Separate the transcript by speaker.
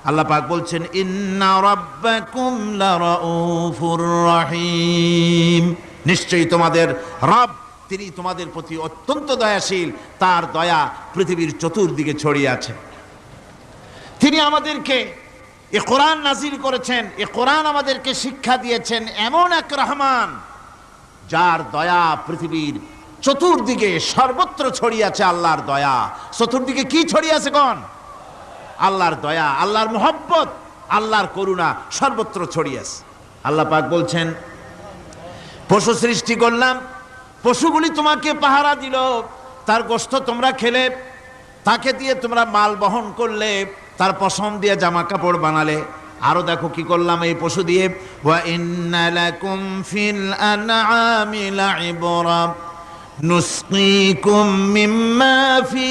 Speaker 1: আল্লাহ পাক বলছেন ইন্না রাব্বাকুম লারাউফুর রহিম, নিশ্চয়ই তোমাদের রব তিনি তোমাদের প্রতি অত্যন্ত দয়াশীল, তার দয়া পৃথিবীর চতুর্দিকে ছড়িয়ে আছে। তিনি আমাদেরকে এ কোরআন নাজিল করেছেন, এ কোরআন আমাদেরকে শিক্ষা দিয়েছেন এমন এক রহমান যার দয়া পৃথিবীর চতুর্দিকে সর্বত্র ছড়িয়ে আছে। আল্লাহর দয়া চতুর্দিকে কি ছড়িয়ে আছে কোন? আল্লাহর দয়া, আল্লাহর মুহাব্বত, আল্লাহর করুণা সর্বত্র ছড়িয়ে আছে। আল্লাহ পাক বলছেন পশু সৃষ্টি করলাম, পশুগুলি তোমাকে পাহারা দিল, তার গোশত তোমরা খেলে, তাকে দিয়ে তোমরা মাল বহন করলে, তার পশম দিয়ে জামা কাপড় বানালে। আরো দেখো কি করলাম এই পশু দিয়ে, ওয়া ইন্না লাকুম ফিল আনআমি লাইবরা নুসকিকুম মিম্মা ফি